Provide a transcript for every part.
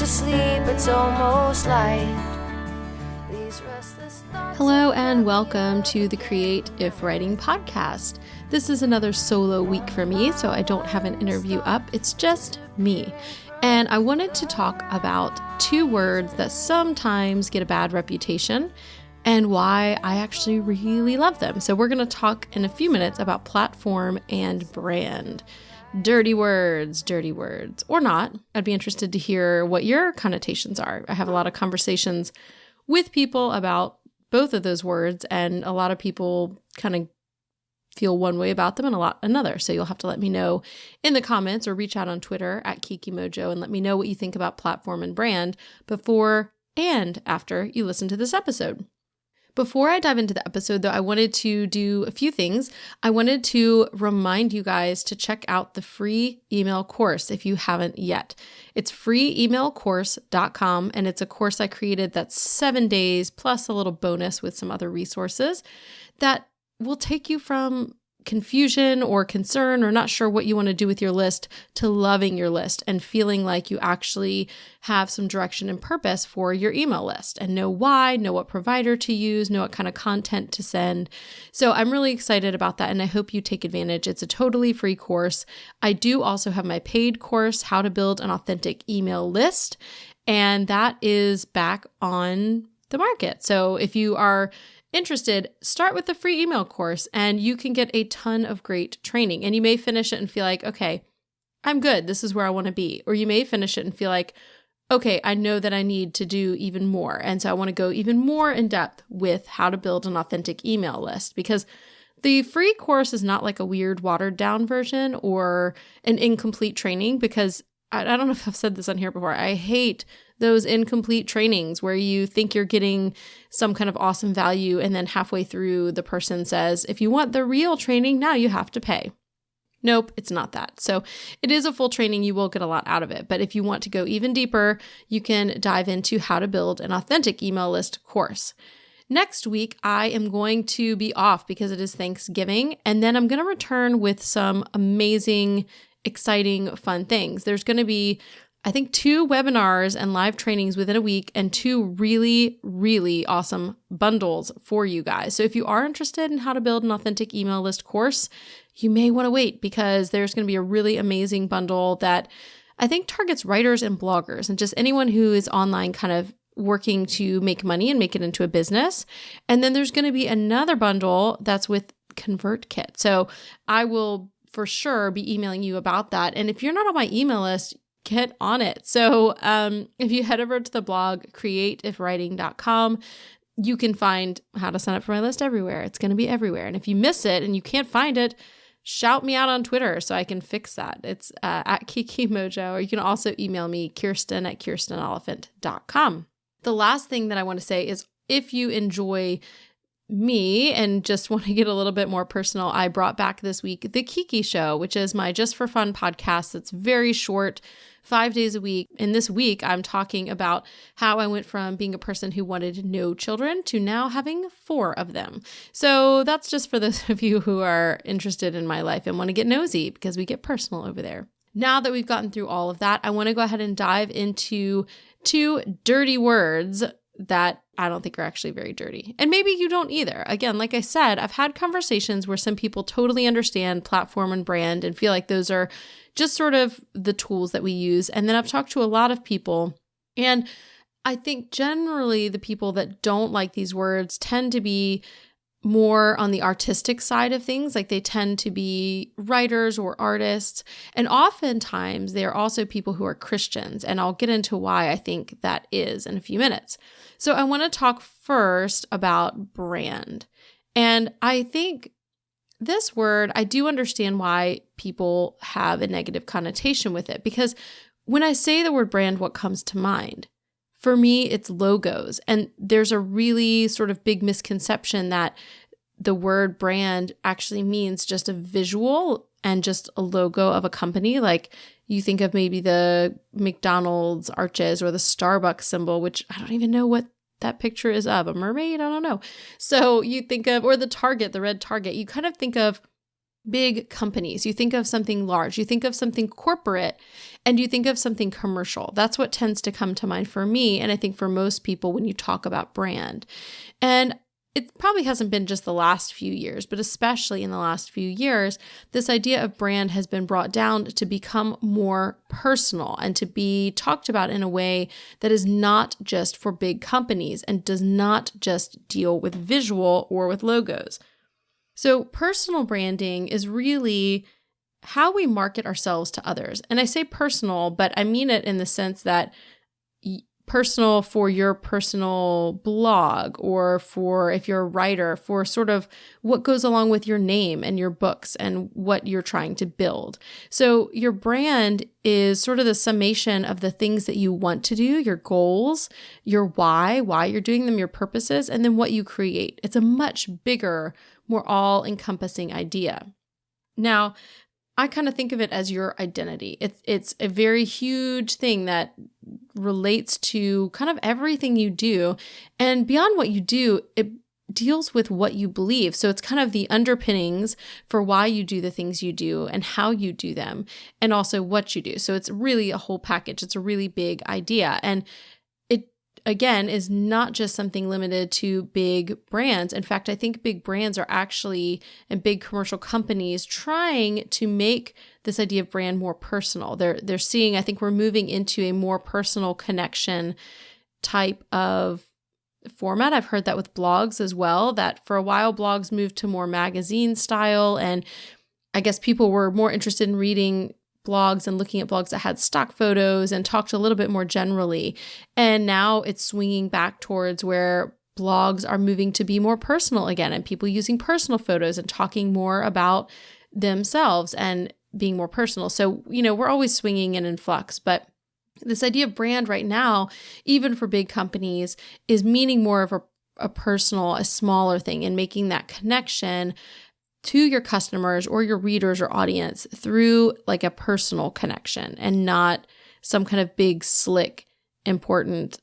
to sleep, it's almost light. These restless thoughts. Hello and welcome to the Create If Writing podcast. This is another solo week for me, so I don't have an interview up. It's just me. And I wanted to talk about two words that sometimes get a bad reputation and why I actually really love them. So we're going to talk in a few minutes about platform and brand. Dirty words, or not. I'd be interested to hear what your connotations are. I have a lot of conversations with people about both of those words, and a lot of people kind of feel one way about them and a lot another. So you'll have to let me know in the comments or reach out on Twitter at KikiMojo and let me know what you think about platform and brand before and after you listen to this episode. Before I dive into the episode, though, I wanted to do a few things. I wanted to remind you guys to check out the free email course if you haven't yet. It's freeemailcourse.com, and it's a course I created that's 7 days plus a little bonus with some other resources that will take you from confusion or concern or not sure what you want to do with your list to loving your list and feeling like you actually have some direction and purpose for your email list and know why, know what provider to use, know what kind of content to send. So I'm really excited about that and I hope you take advantage. It's a totally free course. I do also have my paid course, How to Build an Authentic Email List, and that is back on the market. So if you are interested, start with the free email course and you can get a ton of great training. And you may finish it and feel like, okay, I'm good. This is where I want to be. Or you may finish it and feel like, okay, I know that I need to do even more. And so I want to go even more in depth with how to build an authentic email list, because the free course is not like a weird watered down version or an incomplete training, because I don't know if I've said this on here before. I hate those incomplete trainings where you think you're getting some kind of awesome value and then halfway through the person says, if you want the real training, now you have to pay. Nope, it's not that. So it is a full training. You will get a lot out of it. But if you want to go even deeper, you can dive into How to Build an Authentic Email List course. Next week, I am going to be off because it is Thanksgiving, and then I'm going to return with some amazing, exciting, fun things. There's going to be, I think, 2 webinars and live trainings within a week and 2 really, really awesome bundles for you guys. So if you are interested in how to build an authentic email list course, you may want to wait because there's going to be a really amazing bundle that I think targets writers and bloggers and just anyone who is online kind of working to make money and make it into a business. And then there's going to be another bundle that's with ConvertKit. So I will for sure be emailing you about that. And if you're not on my email list, get on it. So if you head over to the blog, createifwriting.com, you can find how to sign up for my list everywhere. It's going to be everywhere. And if you miss it and you can't find it, shout me out on Twitter so I can fix that. It's at KikiMojo, or you can also email me, Kirsten@KirstenElephant.com. The last thing that I want to say is if you enjoy me and just want to get a little bit more personal, I brought back this week The Kiki Show, which is my just for fun podcast that's very short, 5 days a week. And this week, I'm talking about how I went from being a person who wanted no children to now having 4 of them. So that's just for those of you who are interested in my life and want to get nosy, because we get personal over there. Now that we've gotten through all of that, I want to go ahead and dive into 2 dirty words that I don't think are actually very dirty. And maybe you don't either. Again, like I said, I've had conversations where some people totally understand platform and brand and feel like those are just sort of the tools that we use. And then I've talked to a lot of people, and I think generally the people that don't like these words tend to be more on the artistic side of things. Like they tend to be writers or artists. And oftentimes they are also people who are Christians. And I'll get into why I think that is in a few minutes. So I want to talk first about brand. And I think this word, I do understand why people have a negative connotation with it, because when I say the word brand, what comes to mind? For me, it's logos. And there's a really sort of big misconception that the word brand actually means just a visual and just a logo of a company. Like you think of maybe the McDonald's arches or the Starbucks symbol, which I don't even know what that picture is of. A mermaid? I don't know. So you think of, or the Target, the red Target, you kind of think of big companies, you think of something large, you think of something corporate, and you think of something commercial. That's what tends to come to mind for me, and I think for most people when you talk about brand. And it probably hasn't been just the last few years, but especially in the last few years, this idea of brand has been brought down to become more personal and to be talked about in a way that is not just for big companies and does not just deal with visual or with logos. So personal branding is really how we market ourselves to others. And I say personal, but I mean it in the sense that personal for your personal blog, or for, if you're a writer, for sort of what goes along with your name and your books and what you're trying to build. So your brand is sort of the summation of the things that you want to do, your goals, your why you're doing them, your purposes, and then what you create. It's a much bigger, more all-encompassing idea. Now, I kind of think of it as your identity. It's a very huge thing that relates to kind of everything you do. And beyond what you do, it deals with what you believe. So it's kind of the underpinnings for why you do the things you do and how you do them, and also what you do. So it's really a whole package. It's a really big idea. And again, is not just something limited to big brands. In fact, I think big brands are actually, and big commercial companies, trying to make this idea of brand more personal. They're seeing, I think we're moving into a more personal connection type of format. I've heard that with blogs as well, that for a while blogs moved to more magazine style. And I guess people were more interested in reading blogs and looking at blogs that had stock photos and talked a little bit more generally. And now it's swinging back towards where blogs are moving to be more personal again, and people using personal photos and talking more about themselves and being more personal. So, we're always swinging and in flux, but this idea of brand right now, even for big companies, is meaning more of a personal, a smaller thing, and making that connection to your customers or your readers or audience through like a personal connection, and not some kind of big, slick, important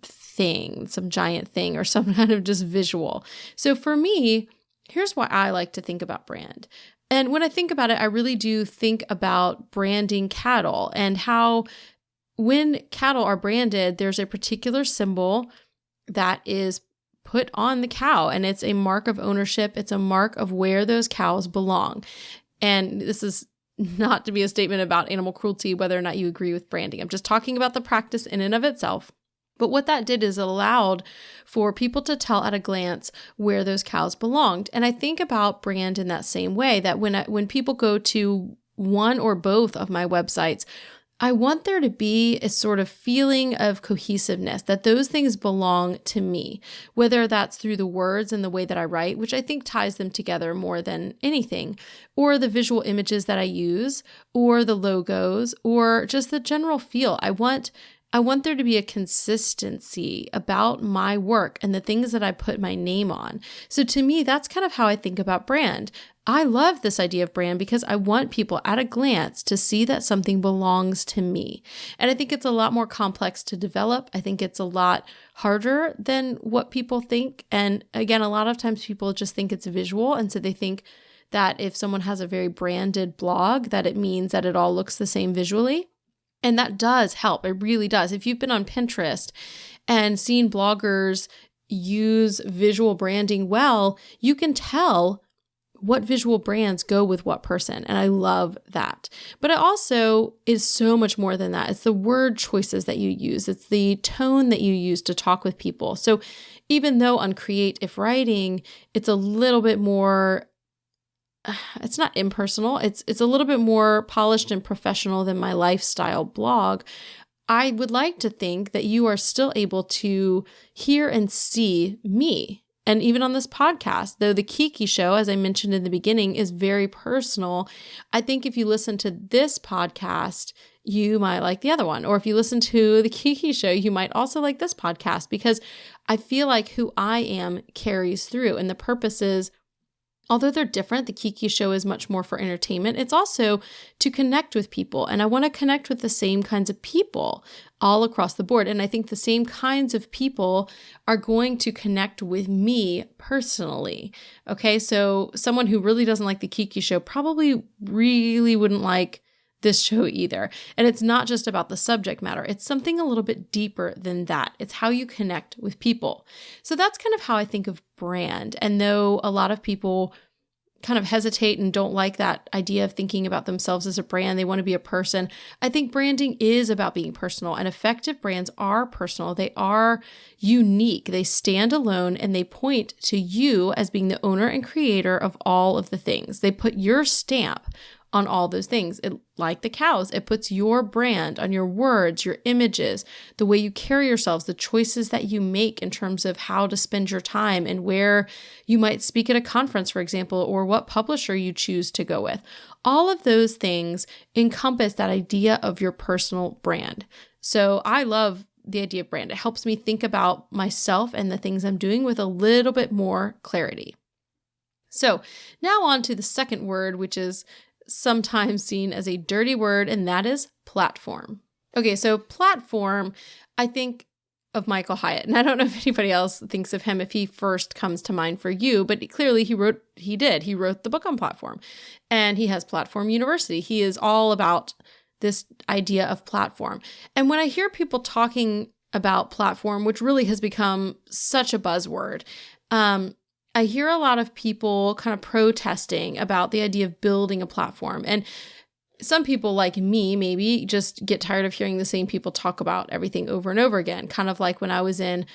thing, some giant thing, or some kind of just visual. So for me, here's why I like to think about brand. And when I think about it, I really do think about branding cattle, and how when cattle are branded, there's a particular symbol that is put on the cow, and it's a mark of ownership. It's a mark of where those cows belong. And this is not to be a statement about animal cruelty, whether or not you agree with branding. I'm just talking about the practice in and of itself. But what that did is allowed for people to tell at a glance where those cows belonged. And I think about brand in that same way, that when people go to one or both of my websites, I want there to be a sort of feeling of cohesiveness, that those things belong to me, whether that's through the words and the way that I write, which I think ties them together more than anything, or the visual images that I use, or the logos, or just the general feel. I want there to be a consistency about my work and the things that I put my name on. So to me, that's kind of how I think about brand. I love this idea of brand because I want people at a glance to see that something belongs to me. And I think it's a lot more complex to develop. I think it's a lot harder than what people think. And again, a lot of times people just think it's visual. And so they think that if someone has a very branded blog, that it means that it all looks the same visually. And that does help. It really does. If you've been on Pinterest and seen bloggers use visual branding well, you can tell what visual brands go with what person. And I love that. But it also is so much more than that. It's the word choices that you use. It's the tone that you use to talk with people. So even though on Create If Writing, it's a little bit more, it's not impersonal. It's a little bit more polished and professional than my lifestyle blog. I would like to think that you are still able to hear and see me. And even on this podcast, though the Kiki Show, as I mentioned in the beginning, is very personal, I think if you listen to this podcast, you might like the other one. Or if you listen to the Kiki Show, you might also like this podcast, because I feel like who I am carries through. And the purpose is Although they're different, the Kiki Show is much more for entertainment. It's also to connect with people. And I want to connect with the same kinds of people all across the board. And I think the same kinds of people are going to connect with me personally. Okay, so someone who really doesn't like the Kiki Show probably really wouldn't like this show either. And it's not just about the subject matter. It's something a little bit deeper than that. It's how you connect with people. So that's kind of how I think of brand. And though a lot of people kind of hesitate and don't like that idea of thinking about themselves as a brand, they want to be a person. I think branding is about being personal, and effective brands are personal. They are unique. They stand alone and they point to you as being the owner and creator of all of the things. They put your stamp on all those things. Like the cows, it puts your brand on your words, your images, the way you carry yourselves, the choices that you make in terms of how to spend your time and where you might speak at a conference, for example, or what publisher you choose to go with. All of those things encompass that idea of your personal brand. So I love the idea of brand. It helps me think about myself and the things I'm doing with a little bit more clarity. So now on to the second word, which is sometimes seen as a dirty word, and that is platform. Okay, so platform, I think of Michael Hyatt, and I don't know if anybody else thinks of him if he first comes to mind for you, but clearly he wrote the book on platform, and he has Platform University. He is all about this idea of platform. And when I hear people talking about platform, which really has become such a buzzword, I hear a lot of people kind of protesting about the idea of building a platform. And some people like me maybe just get tired of hearing the same people talk about everything over and over again. Kind of like when I was in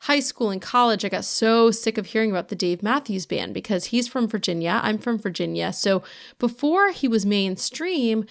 high school and college, I got so sick of hearing about the Dave Matthews Band because he's from Virginia. I'm from Virginia. So before he was mainstream,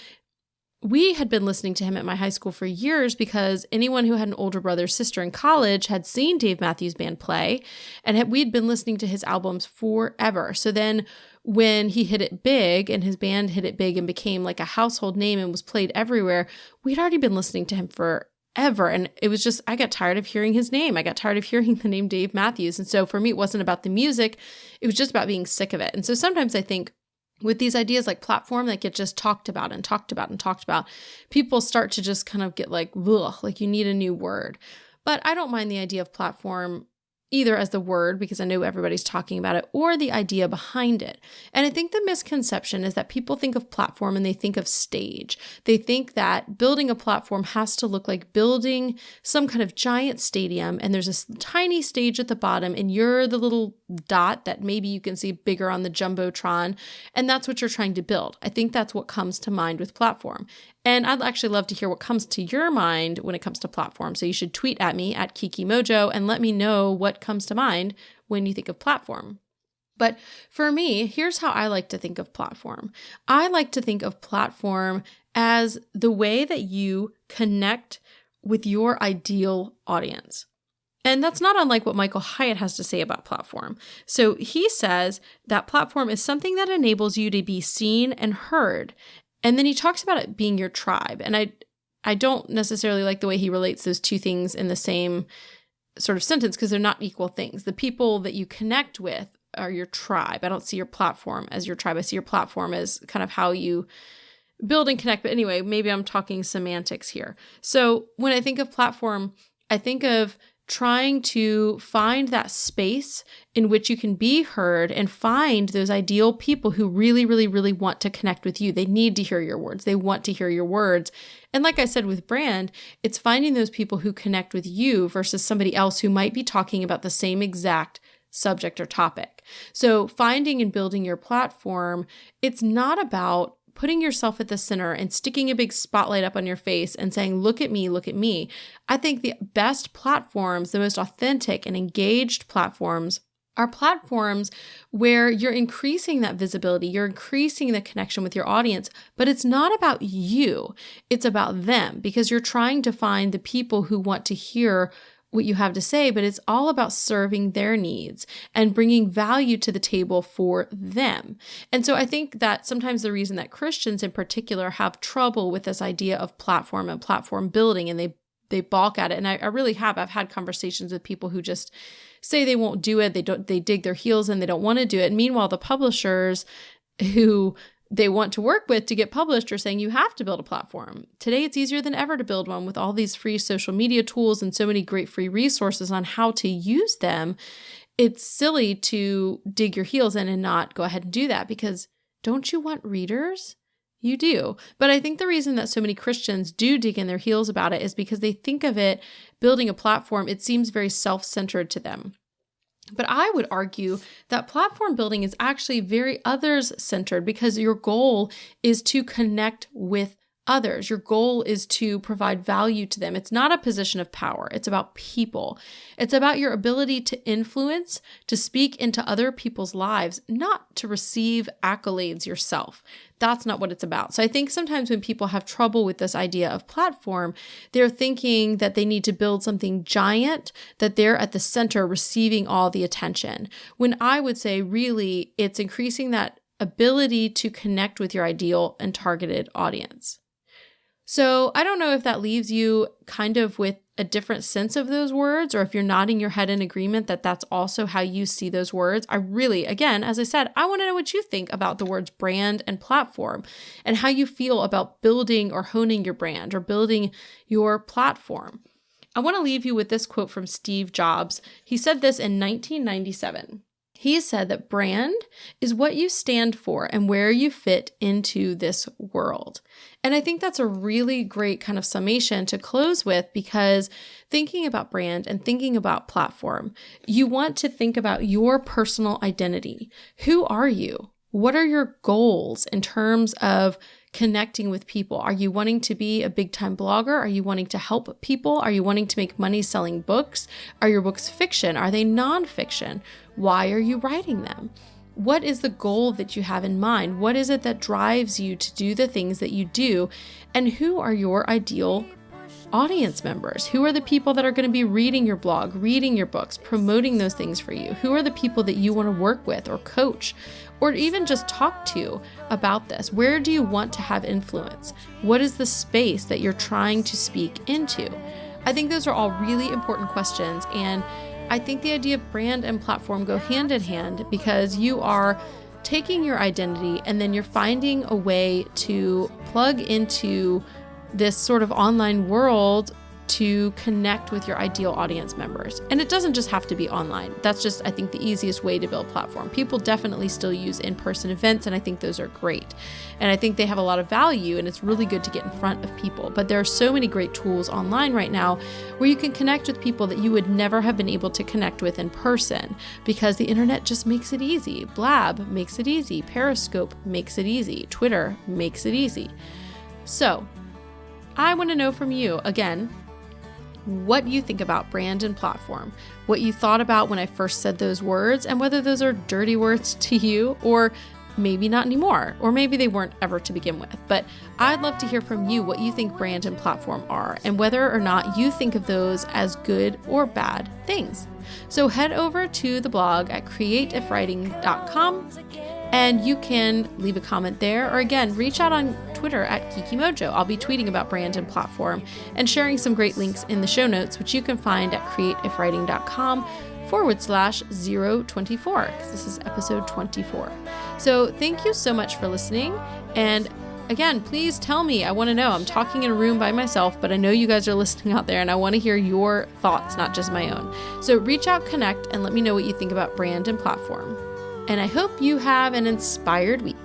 we had been listening to him at my high school for years because anyone who had an older brother or sister in college had seen Dave Matthews Band play, and we'd been listening to his albums forever. So then when he hit it big and his band hit it big and became like a household name and was played everywhere, we'd already been listening to him forever. And it was just, I got tired of hearing his name. I got tired of hearing the name Dave Matthews. And so for me, it wasn't about the music. It was just about being sick of it. And so sometimes I think with these ideas like platform that get just talked about and talked about and talked about, people start to just kind of get like, ugh, like you need a new word. But I don't mind the idea of platform either as the word, because I know everybody's talking about it, or the idea behind it. And I think the misconception is that people think of platform and they think of stage. They think that building a platform has to look like building some kind of giant stadium, and there's a tiny stage at the bottom, and you're the little dot that maybe you can see bigger on the Jumbotron, and that's what you're trying to build. I think that's what comes to mind with platform. And I'd actually love to hear what comes to your mind when it comes to platform. So you should tweet at me at Kiki Mojo and let me know what comes to mind when you think of platform. But for me, here's how I like to think of platform. I like to think of platform as the way that you connect with your ideal audience. And that's not unlike what Michael Hyatt has to say about platform. So he says that platform is something that enables you to be seen and heard. And then he talks about it being your tribe. And I don't necessarily like the way he relates those two things in the same sort of sentence because they're not equal things. The people that you connect with are your tribe. I don't see your platform as your tribe. I see your platform as kind of how you build and connect. But anyway, maybe I'm talking semantics here. So when I think of platform, I think of trying to find that space in which you can be heard and find those ideal people who really, really, really want to connect with you. They need to hear your words. They want to hear your words. And like I said with brand, it's finding those people who connect with you versus somebody else who might be talking about the same exact subject or topic. So finding and building your platform, it's not about putting yourself at the center and sticking a big spotlight up on your face and saying, look at me, look at me. I think the best platforms, the most authentic and engaged platforms are platforms where you're increasing that visibility, you're increasing the connection with your audience, but it's not about you, it's about them because you're trying to find the people who want to hear what you have to say, but it's all about serving their needs and bringing value to the table for them. And so I think that sometimes the reason that Christians in particular have trouble with this idea of platform and platform building, and they they balk at it. And I really have. I've had conversations with people who just say they won't do it. They dig their heels in. They don't want to do it. And meanwhile, the publishers who they want to work with to get published are saying you have to build a platform. Today, it's easier than ever to build one with all these free social media tools and so many great free resources on how to use them. It's silly to dig your heels in and not go ahead and do that, because don't you want readers? You do. But I think the reason that so many Christians do dig in their heels about it is because they think of it, building a platform, it seems very self-centered to them. But I would argue that platform building is actually very others-centered, because your goal is to connect with others. Your goal is to provide value to them. It's not a position of power. It's about people. It's about your ability to influence, to speak into other people's lives, not to receive accolades yourself. That's not what it's about. So I think sometimes when people have trouble with this idea of platform, they're thinking that they need to build something giant, that they're at the center receiving all the attention. When I would say really it's increasing that ability to connect with your ideal and targeted audience. So I don't know if that leaves you kind of with a different sense of those words, or if you're nodding your head in agreement that that's also how you see those words. I really, again, as I said, I want to know what you think about the words brand and platform, and how you feel about building or honing your brand or building your platform. I want to leave you with this quote from Steve Jobs. He said this in 1997. He said that brand is what you stand for and where you fit into this world. And I think that's a really great kind of summation to close with, because thinking about brand and thinking about platform, you want to think about your personal identity. Who are you? What are your goals in terms of connecting with people? Are you wanting to be a big time blogger? Are you wanting to help people? Are you wanting to make money selling books? Are your books fiction? Are they nonfiction? Why are you writing them? What is the goal that you have in mind? What is it that drives you to do the things that you do? And who are your ideal audience members? Who are the people that are going to be reading your blog, reading your books, promoting those things for you? Who are the people that you want to work with or coach, or even just talk to about this? Where do you want to have influence? What is the space that you're trying to speak into? I think those are all really important questions. And I think the idea of brand and platform go hand in hand, because you are taking your identity and then you're finding a way to plug into this sort of online world to connect with your ideal audience members. And it doesn't just have to be online. That's just, I think, the easiest way to build platform. People definitely still use in-person events, and I think those are great. And I think they have a lot of value, and it's really good to get in front of people. But there are so many great tools online right now where you can connect with people that you would never have been able to connect with in person, because the internet just makes it easy. Blab makes it easy. Periscope makes it easy. Twitter makes it easy. So I want to know from you, again, what you think about brand and platform, what you thought about when I first said those words, and whether those are dirty words to you, or maybe not anymore, or maybe they weren't ever to begin with. But I'd love to hear from you what you think brand and platform are, and whether or not you think of those as good or bad things. So head over to the blog at createifwriting.com, and you can leave a comment there, or again, reach out on Twitter at KikiMojo. I'll be tweeting about brand and platform and sharing some great links in the show notes, which you can find at createifwriting.com/024, because this is episode 24. So thank you so much for listening. And again, please tell me. I want to know. I'm talking in a room by myself, but I know you guys are listening out there, and I want to hear your thoughts, not just my own. So reach out, connect, and let me know what you think about brand and platform. And I hope you have an inspired week.